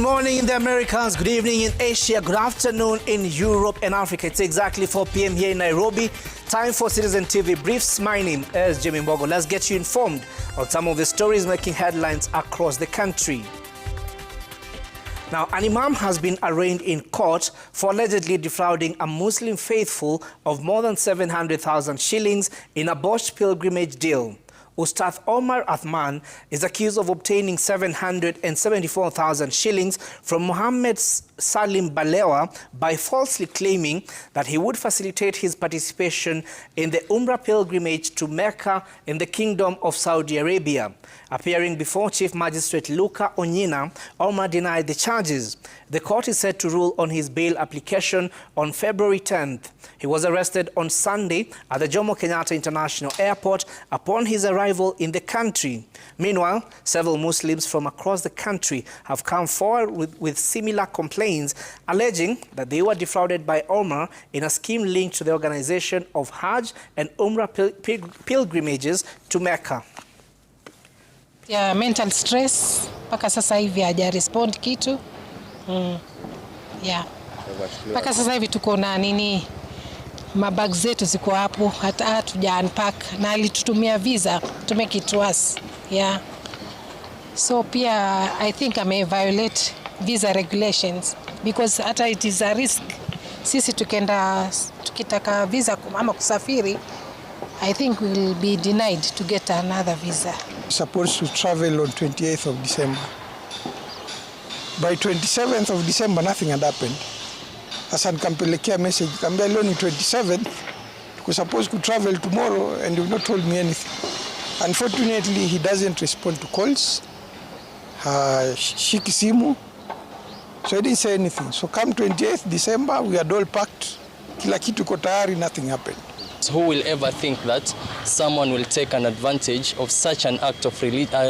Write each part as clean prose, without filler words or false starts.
morning in the Americas, good evening in Asia, good afternoon in Europe and Africa. It's exactly 4 p.m. here in Nairobi. Time for Citizen TV Briefs. My name is Jimmy Mbogo. Let's get you informed on some of the stories making headlines across the country. Now, an Imam has been arraigned in court for allegedly defrauding a Muslim faithful of more than 700,000 shillings in a botched pilgrimage deal. Ustadh Omar Athman is accused of obtaining 774,000 shillings from Muhammad Salim Balewa by falsely claiming that he would facilitate his participation in the Umrah pilgrimage to Mecca in the Kingdom of Saudi Arabia. Appearing before Chief Magistrate Luka Onyina, Omar denied the charges. The court is set to rule on his bail application on February 10th. He was arrested on Sunday at the Jomo Kenyatta International Airport upon his arrival in the country. Meanwhile, several Muslims from across the country have come forward with similar complaints, alleging that they were defrauded by Omar in a scheme linked to the organization of Hajj and Umrah pilgrimages to Mecca. Yeah, mental stress, paka sasa hivi haja respond kitu. Yeah. Paka sasa hivi tuko na nini, mabag zetu ziko hapo, hata hatuja unpack na alitutumia visa to make it worse. Yeah. So pia I think I may violate visa regulations because hata it is a risk. Sisi tukitaka visa ama kusafiri, I think we'll be denied to get another visa. Supposed to travel on 28th of December. By 27th of December, nothing had happened. Asa nikampelekea message, kambia leo ni 27th, we're supposed to travel tomorrow and you've not told me anything. Unfortunately, he doesn't respond to calls. Shiki simu. So he didn't say anything. So come 28th December, we had all packed. Kila kitu iko tayari, nothing happened. Who will ever think that someone will take an advantage of such an act of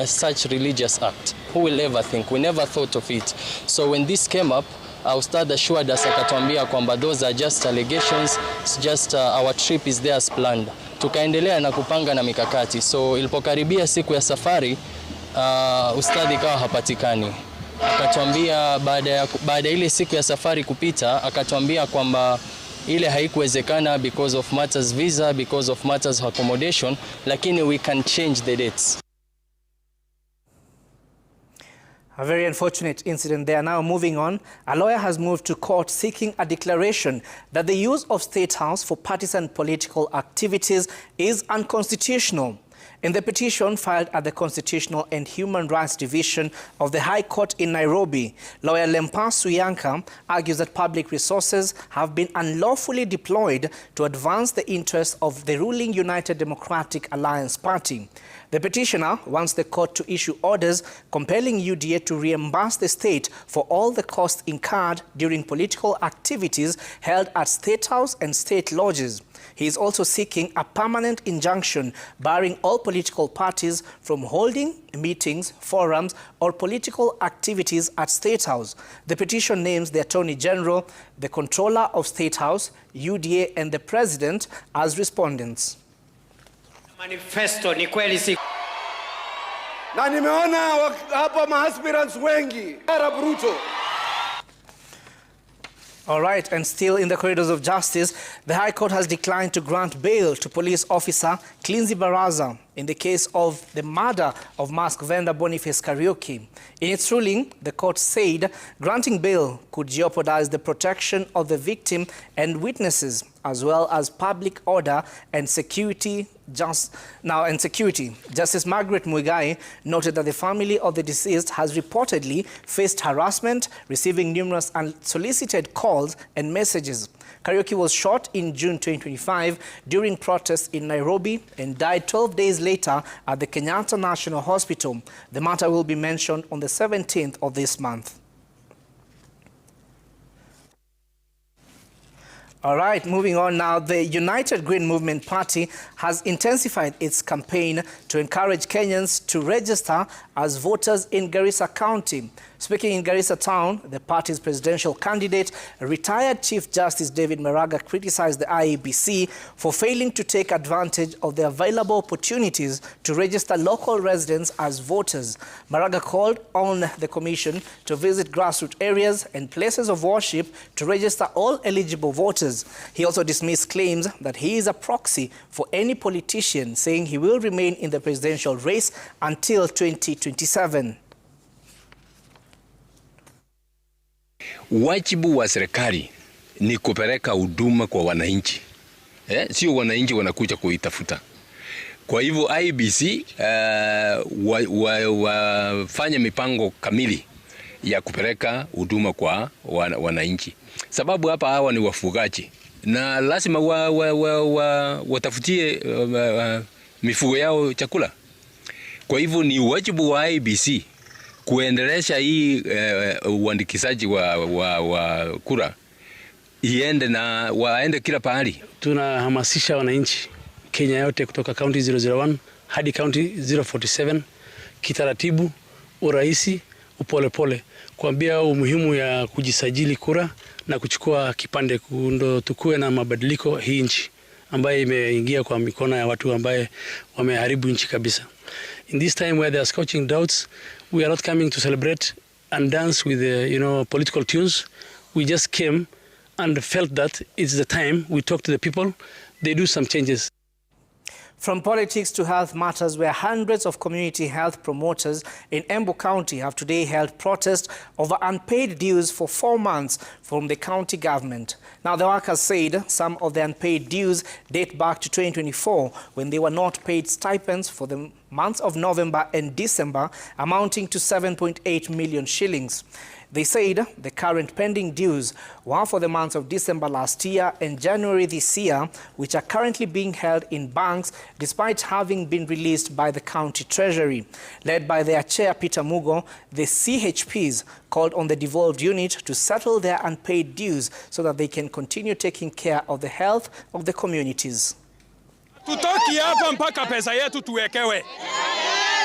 such religious act? Who will ever think? We never thought of it. So when this came up, our Ustadh assured us, akatuambia kwamba those are just allegations, it's just our trip is there as planned. Tukaendelea na kupanga na mikakati. So ilipokaribia siku ya safari, Ustadh ikawa hapatikani. Akatuambia baada ile siku ya safari kupita, akatuambia kwamba ile haikuwezekana because of matters visa, because of matters accommodation, lakini we can change the dates. A very unfortunate incident there. Now moving on, a lawyer has moved to court seeking a declaration that the use of State House for partisan political activities is unconstitutional. In the petition filed at the Constitutional and Human Rights Division of the High Court in Nairobi, lawyer Lempa Suyanka argues that public resources have been unlawfully deployed to advance the interests of the ruling United Democratic Alliance Party. The petitioner wants the court to issue orders compelling UDA to reimburse the state for all the costs incurred during political activities held at State House and state lodges. He is also seeking a permanent injunction barring all political parties from holding meetings, forums, or political activities at State House. The petition names the Attorney General, the Controller of State House, UDA, and the President as respondents. Manifesto ni kweli si na nimeona hapa maaspirants wengi ara bruto. All right, and still in the corridors of justice, the High Court has declined to grant bail to police officer Clinzy Baraza in the case of the murder of mask vendor Boniface Karaoke. In its ruling, the court said granting bail could jeopardize the protection of the victim and witnesses, as well as public order and security. Justice Margaret Muigai noted that the family of the deceased has reportedly faced harassment, receiving numerous unsolicited calls and messages. Karaoke was shot in June 2025 during protests in Nairobi and died 12 days later at the Kenyatta National Hospital. The matter will be mentioned on the 17th of this month. All right, moving on now. The United Green Movement Party has intensified its campaign to encourage Kenyans to register as voters in Garissa County. Speaking in Garissa town, the party's presidential candidate, retired Chief Justice David Maraga, criticized the IEBC for failing to take advantage of the available opportunities to register local residents as voters. Maraga called on the commission to visit grassroots areas and places of worship to register all eligible voters. He also dismissed claims that he is a proxy for any politician, saying he will remain in the presidential race until 2027. Wajibu wa serikali ni kupeleka huduma kwa wananchi. Sio wananchi wanakuja kuitafuta. Kwa hivyo IEBC wafanye mipango kamili ya kupeleka huduma kwa wananchi. Sababu hapa hawa ni wafugaji na lazima watafutie mifugo yao chakula. Kwa hivyo ni wajibu wa IEBC kuendelesha hii uandikishaji wa kura iende na waende kila pahali. Tunahamasisha wananchi Kenya yote kutoka county 001 hadi county 047 kitaratibu, urahisi, upolepole, kuambia umuhimu ya kujisajili kura na kuchukua kipande ndo tukue na mabadiliko hii nchi ambaye imeingia kwa mikono ya watu ambaye wameharibu nchi kabisa. In this time where there are scorching doubts, we are not coming to celebrate and dance with the, political tunes. We just came and felt that it's the time we talk to the people, they do some changes. From politics to health matters, where hundreds of community health promoters in Embu County have today held protest over unpaid dues for 4 months from the county government. Now, the workers said some of the unpaid dues date back to 2024, when they were not paid stipends for the months of November and December, amounting to 7.8 million shillings. They said the current pending dues were for the months of December last year and January this year, which are currently being held in banks despite having been released by the county treasury. Led by their chair, Peter Mugo, the CHPs called on the devolved unit to settle their unpaid dues so that they can continue taking care of the health of the communities. Tutoki hapa mpaka pesa yetu tuwekewe.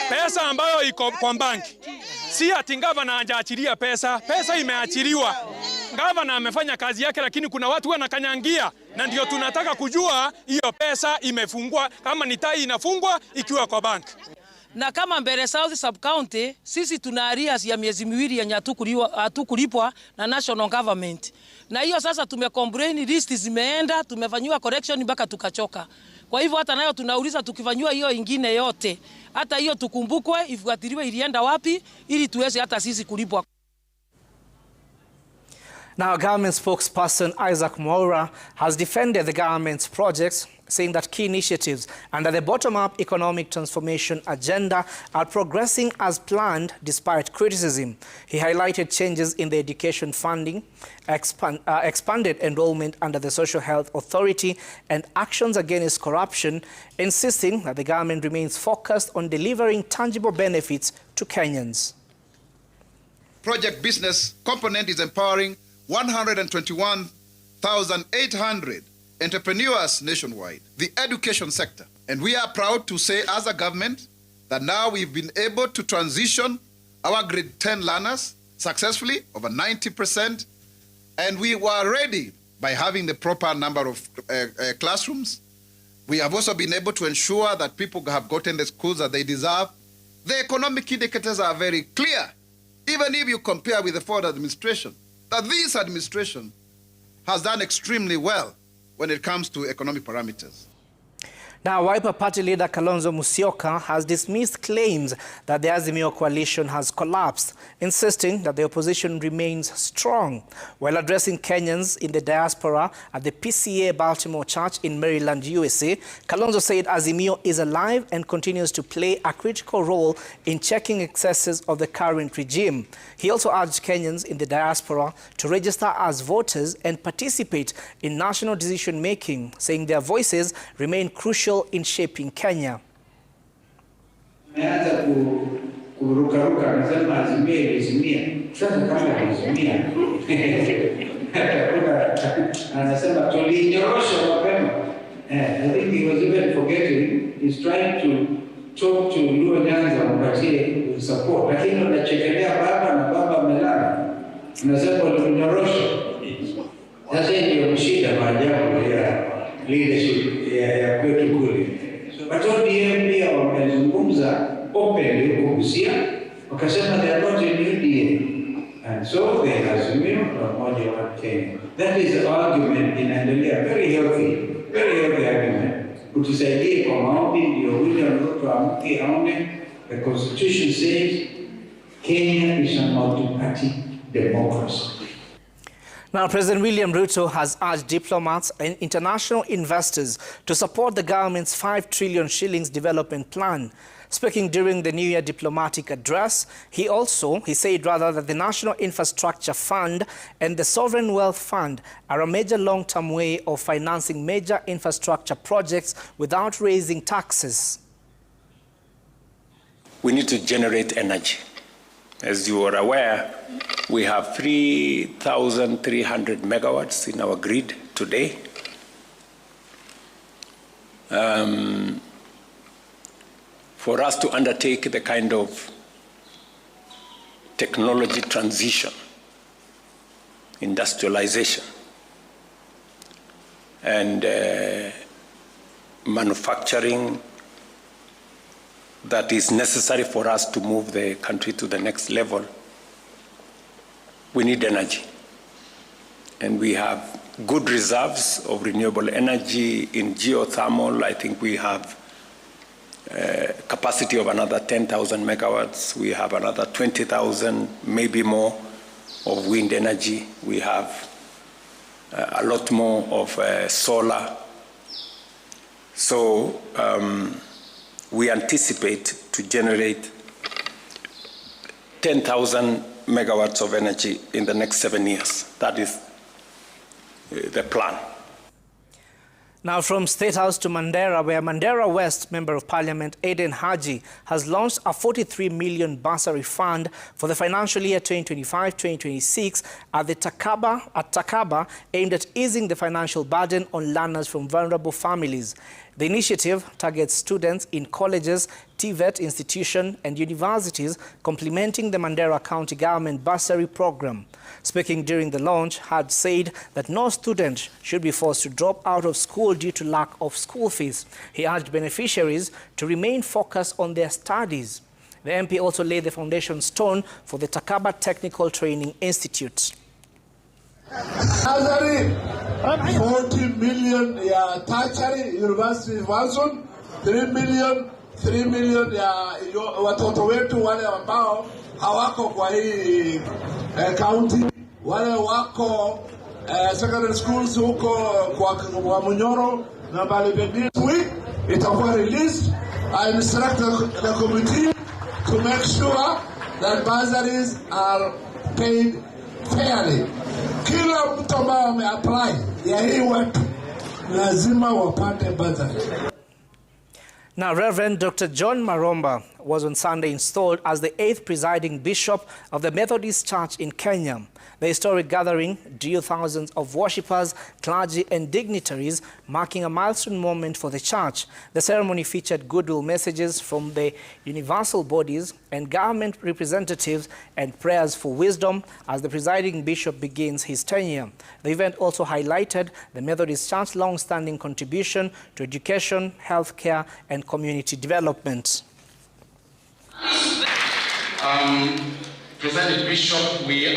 Pesa ambayo iko kwa banki. Si ati gavana hajaachilia pesa, pesa imeachiliwa. Gavana amefanya kazi yake, lakini kuna watu wanakanyangia, na ndio tunataka kujua hiyo pesa imefungwa, kama ni tai inafungwa ikiwa kwa banki. Na kama Mbere South Sub County, sisi tuna arrears ya miezi miwili yenye hatukulipwa na national government. Na hiyo sasa tumecomplain, list zimeenda, tumefanywa correction mpaka tukachoka. Kwa hivyo hata nayo tunauliza tukifanywa hiyo ingine yote, hata hiyo tukumbukwe ifuatiliwe ilienda wapi ili tuweze hata sisi kulipwa. Now, government spokesperson Isaac Mwaura has defended the government's projects, saying that key initiatives under the bottom-up economic transformation agenda are progressing as planned despite criticism. He highlighted changes in the education funding, expanded enrollment under the Social Health Authority, and actions against corruption, insisting that the government remains focused on delivering tangible benefits to Kenyans. Project business component is empowering 121,800 entrepreneurs nationwide, the education sector. And we are proud to say as a government that now we've been able to transition our grade 10 learners successfully, over 90%. And we were ready by having the proper number of classrooms. We have also been able to ensure that people have gotten the schools that they deserve. The economic indicators are very clear, even if you compare with the former administration, that this administration has done extremely well when it comes to economic parameters. Now, Wiper Party leader Kalonzo Musyoka has dismissed claims that the Azimio coalition has collapsed, insisting that the opposition remains strong. While addressing Kenyans in the diaspora at the PCA Baltimore Church in Maryland, USA, Kalonzo said Azimio is alive and continues to play a critical role in checking excesses of the current regime. He also urged Kenyans in the diaspora to register as voters and participate in national decision-making, saying their voices remain crucial in shaping Kenya. Ameanza kurukaruka anasema Azimia. Sasa kama Azimia. Anasema tulinyorosha mapema. I think he was even forgetting. He's trying to talk to Luo Nyanza mpatie support, lakini unachekelea baba na baba amelala, unasema ulimnyorosha. Sasa ndio mshida maajabu ya leadership ya kwetu kule. But ODM pia wamezungumza openly huko Busia, wakasema they are not in UDA, and so they Azimio pamoja wa Kenya. That is the argument inaendelea, very healthy argument. Utusaidie kwa maombi ndio William Ruto amke aone. The Constitution says Kenya is a multi-party democracy. Now, President William Ruto has urged diplomats and international investors to support the government's 5 trillion shillings development plan. Speaking during the New Year diplomatic address, he said that the National Infrastructure Fund and the Sovereign Wealth Fund are a major long-term way of financing major infrastructure projects without raising taxes. We need to generate energy. As you are aware, we have 3,300 megawatts in our grid today. For us to undertake the kind of technology transition, industrialization, and manufacturing that is necessary for us to move the country to the next level, we need energy. And we have good reserves of renewable energy in geothermal. I think we have capacity of another 10,000 megawatts. We have another 20,000, maybe more, of wind energy. We have a lot more of solar. So we anticipate to generate 10,000 megawatts of energy in the next 7 years. That is the plan. Now from State House to Mandera, where Mandera West Member of Parliament Aden Haji has launched a 43 million bursary fund for the financial year 2025-2026 at Takaba, aimed at easing the financial burden on learners from vulnerable families. The initiative targets students in colleges, TVET institutions and universities, complementing the Mandera County Government bursary program. Speaking during the launch, Had said that no student should be forced to drop out of school due to lack of school fees. He urged beneficiaries to remain focused on their studies. The MP also laid the foundation stone for the Takaba Technical Training Institute. 40 million ya tertiary university version, 3 million ya watoto wetu wale ambao hawako kwa hii county, wale wako secondary schools huko kwa Munyoro na Balibedi. Week itakuwa released. I instruct the committee to make sure that bursaries are paid fairly. Kila mtu ambao ameapply ya hii wetu lazima wapate bursary. Now, Reverend Dr. John Maromba was on Sunday installed as the 8th presiding bishop of the Methodist Church in Kenya. The historic gathering drew thousands of worshippers, clergy and dignitaries, marking a milestone moment for the church. The ceremony featured goodwill messages from the universal bodies and government representatives and prayers for wisdom as the presiding bishop begins his tenure. The event also highlighted the Methodist Church's long-standing contribution to education, healthcare and community development. President Bishop, we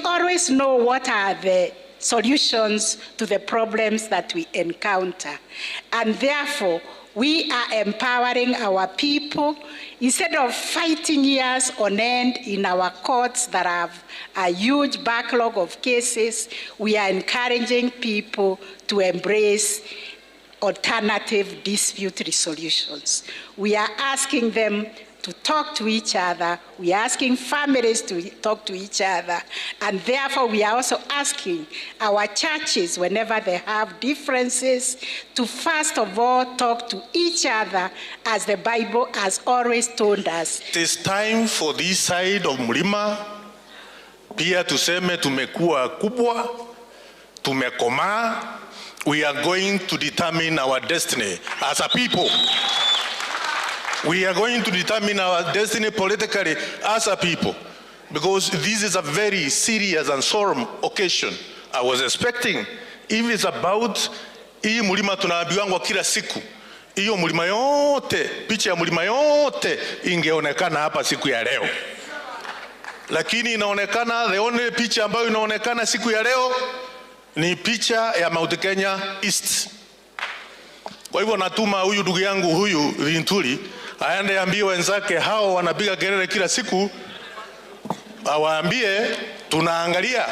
always know what are the solutions to the problems that we encounter, and therefore we are empowering our people instead of fighting years on end in our courts that have a huge backlog of cases. We are encouraging people to embrace alternative dispute resolutions. We are asking them to talk to each other. We are asking families to talk to each other. And therefore, we are also asking our churches, whenever they have differences, to first of all talk to each other as the Bible has always told us. It is time for this side of Mlima pia tuseme tumekuwa kubwa, tumekomaa. We are going to determine our destiny as a people. We are going to determine our destiny politically as a people, because this is a very serious and solemn occasion. I was expecting, if it's about hii mlima tunaambiwa kila siku, hiyo mlima yote, picha ya mlima yote ingeonekana hapa siku ya leo. Lakini inaonekana, the only picha ambayo inaonekana siku ya leo ni picha ya Mount Kenya East. Kwa hivyo natuma huyu ndugu yangu huyu Linturi aende ambie wenzake hao wanapiga kelele kila siku, awaambie tunaangalia